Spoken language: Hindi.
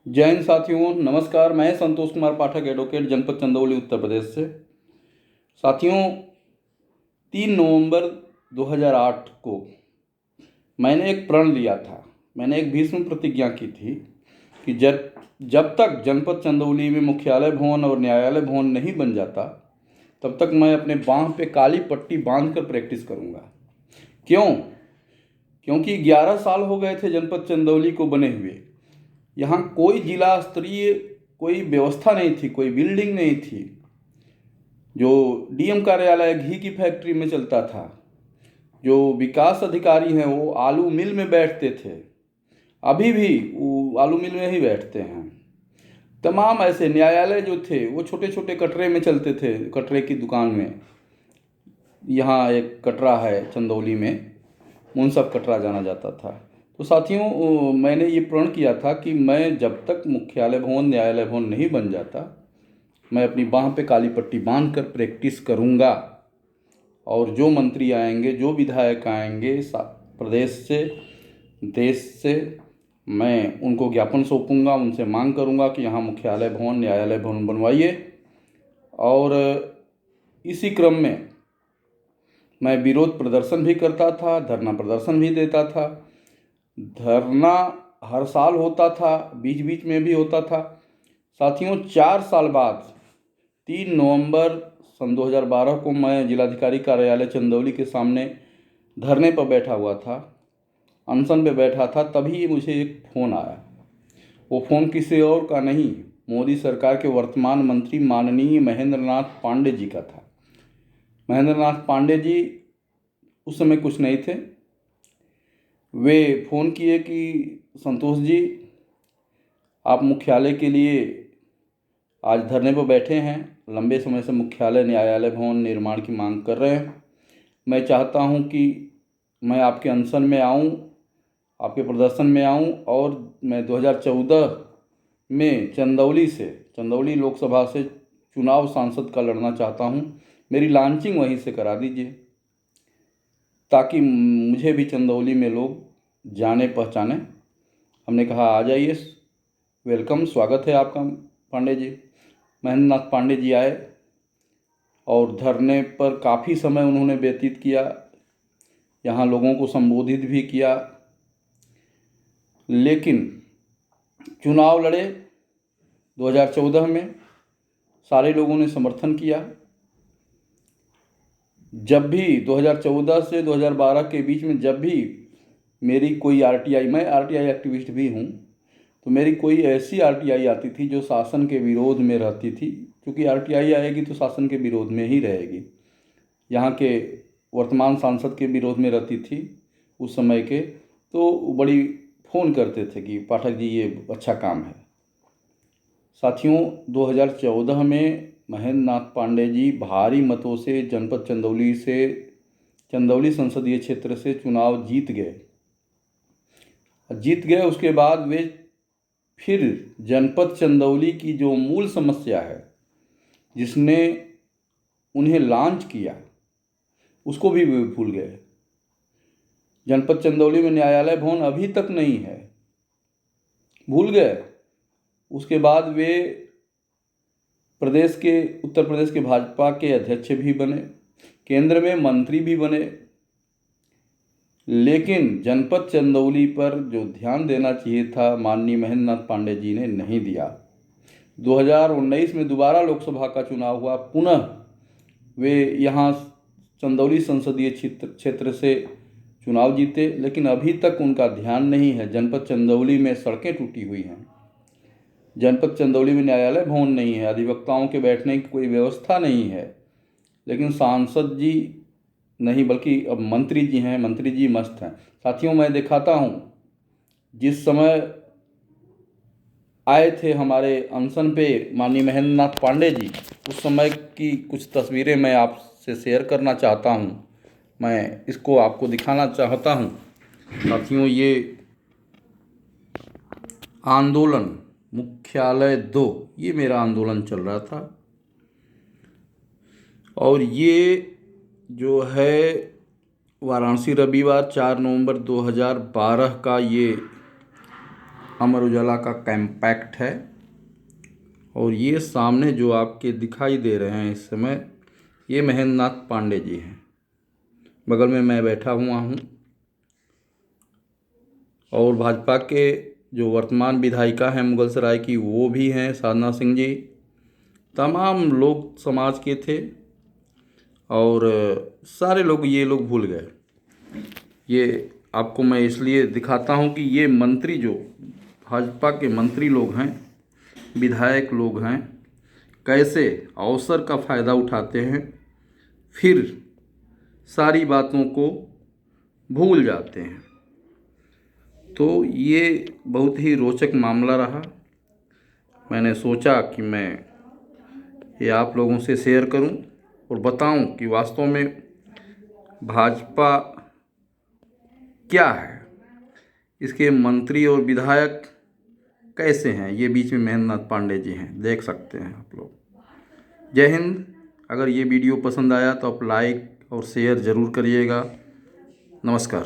जय हिंद साथियों, नमस्कार। मैं संतोष कुमार पाठक, एडवोकेट, जनपद चंदौली, उत्तर प्रदेश से। साथियों, 3 नवंबर 2008 को मैंने एक प्रण लिया था। मैंने एक भीष्म प्रतिज्ञा की थी कि जब तक जनपद चंदौली में मुख्यालय भवन और न्यायालय भवन नहीं बन जाता, तब तक मैं अपने बाँह पे काली पट्टी बांध कर प्रैक्टिस करूँगा। क्यों? क्योंकि 11 साल हो गए थे जनपद चंदौली को बने हुए। यहाँ कोई जिला स्तरीय कोई व्यवस्था नहीं थी, कोई बिल्डिंग नहीं थी। जो डीएम कार्यालय घी की फैक्ट्री में चलता था। जो विकास अधिकारी हैं वो आलू मिल में बैठते थे, अभी भी वो आलू मिल में ही बैठते हैं। तमाम ऐसे न्यायालय जो थे वो छोटे छोटे कटरे में चलते थे, कटरे की दुकान में। यहाँ एक कटरा है चंदौली में, मुनसब कटरा जाना जाता था। तो साथियों, मैंने ये प्रण किया था कि मैं जब तक मुख्यालय भवन न्यायालय भवन नहीं बन जाता, मैं अपनी बाँह पे काली पट्टी बांध कर प्रैक्टिस करूँगा। और जो मंत्री आएंगे, जो विधायक आएंगे प्रदेश से, देश से, मैं उनको ज्ञापन सौंपूंगा, उनसे मांग करूँगा कि यहाँ मुख्यालय भवन न्यायालय भवन बनवाइए। और इसी क्रम में मैं विरोध प्रदर्शन भी करता था, धरना प्रदर्शन भी देता था। धरना हर साल होता था, बीच बीच में भी होता था। साथियों, 4 साल बाद 3 नवंबर सन 2012 को मैं जिलाधिकारी कार्यालय चंदौली के सामने धरने पर बैठा हुआ था, अनशन पे बैठा था। तभी मुझे एक फ़ोन आया। वो फ़ोन किसी और का नहीं, मोदी सरकार के वर्तमान मंत्री माननीय महेंद्र नाथ पांडे जी का था। महेंद्र नाथ पांडे जी उस समय कुछ नहीं थे। वे फ़ोन किए कि संतोष जी, आप मुख्यालय के लिए आज धरने पर बैठे हैं, लंबे समय से मुख्यालय न्यायालय भवन निर्माण की मांग कर रहे हैं। मैं चाहता हूं कि मैं आपके अनशन में आऊं, आपके प्रदर्शन में आऊं, और मैं 2014 में चंदौली लोकसभा से चुनाव सांसद का लड़ना चाहता हूं। मेरी लॉन्चिंग वहीं से करा दीजिए, ताकि मुझे भी चंदौली में लोग जाने पहचाने। हमने कहा, आ जाइए, वेलकम, स्वागत है आपका पांडे जी। महेंद्र नाथ पांडे जी आए और धरने पर काफ़ी समय उन्होंने व्यतीत किया, यहाँ लोगों को संबोधित भी किया। लेकिन चुनाव लड़े 2014 में, सारे लोगों ने समर्थन किया। जब भी 2014 से 2012 के बीच में जब भी मेरी कोई आरटीआई, मैं आरटीआई एक्टिविस्ट भी हूँ, तो मेरी कोई ऐसी आरटीआई आती थी जो शासन के विरोध में रहती थी, क्योंकि आरटीआई आएगी तो शासन के विरोध में ही रहेगी। यहाँ के वर्तमान सांसद के विरोध में रहती थी उस समय के, तो बड़ी फ़ोन करते थे कि पाठक जी ये अच्छा काम है। साथियों, 2014 में महेंद्र नाथ पांडे जी भारी मतों से जनपद चंदौली संसदीय क्षेत्र से चुनाव जीत गए। उसके बाद वे फिर जनपद चंदौली की जो मूल समस्या है, जिसने उन्हें लॉन्च किया, उसको भी वे भूल गए। जनपद चंदौली में न्यायालय भवन अभी तक नहीं है, भूल गए। उसके बाद वे उत्तर प्रदेश के भाजपा के अध्यक्ष भी बने, केंद्र में मंत्री भी बने, लेकिन जनपद चंदौली पर जो ध्यान देना चाहिए था माननीय महेंद्र नाथ पांडे जी ने नहीं दिया। 2019 में दोबारा लोकसभा का चुनाव हुआ, पुनः वे यहाँ चंदौली संसदीय क्षेत्र से चुनाव जीते, लेकिन अभी तक उनका ध्यान नहीं है। जनपद चंदौली में सड़कें टूटी हुई हैं, जनपद चंदौली में न्यायालय भवन नहीं है, अधिवक्ताओं के बैठने की कोई व्यवस्था नहीं है। लेकिन सांसद जी नहीं, बल्कि अब मंत्री जी हैं, मंत्री जी मस्त हैं। साथियों, मैं दिखाता हूँ, जिस समय आए थे हमारे अनशन पे माननीय महेंद्र नाथ पांडे जी, उस समय की कुछ तस्वीरें मैं आपसे शेयर करना चाहता हूँ। मैं इसको आपको दिखाना चाहता हूँ। साथियों, ये आंदोलन मुख्यालय 2, ये मेरा आंदोलन चल रहा था। और ये जो है वाराणसी, रविवार 4 नवंबर 2012 का ये अमर उजाला का कॉम्पैक्ट है। और ये सामने जो आपके दिखाई दे रहे हैं इस समय, ये महेंद्र नाथ पांडे जी हैं। बगल में मैं बैठा हुआ हूँ। और भाजपा के जो वर्तमान विधायिका हैं मुगलसराय की, वो भी हैं साधना सिंह जी। तमाम लोग समाज के थे और सारे लोग ये लोग भूल गए। ये आपको मैं इसलिए दिखाता हूँ कि ये मंत्री जो भाजपा के मंत्री लोग हैं, विधायक लोग हैं, कैसे अवसर का फ़ायदा उठाते हैं, फिर सारी बातों को भूल जाते हैं। तो ये बहुत ही रोचक मामला रहा। मैंने सोचा कि मैं ये आप लोगों से शेयर करूं और बताऊं कि वास्तव में भाजपा क्या है, इसके मंत्री और विधायक कैसे हैं। ये बीच में महेंद्र नाथ पांडे जी हैं, देख सकते हैं आप लोग। जय हिंद। अगर ये वीडियो पसंद आया तो आप लाइक और शेयर ज़रूर करिएगा। नमस्कार।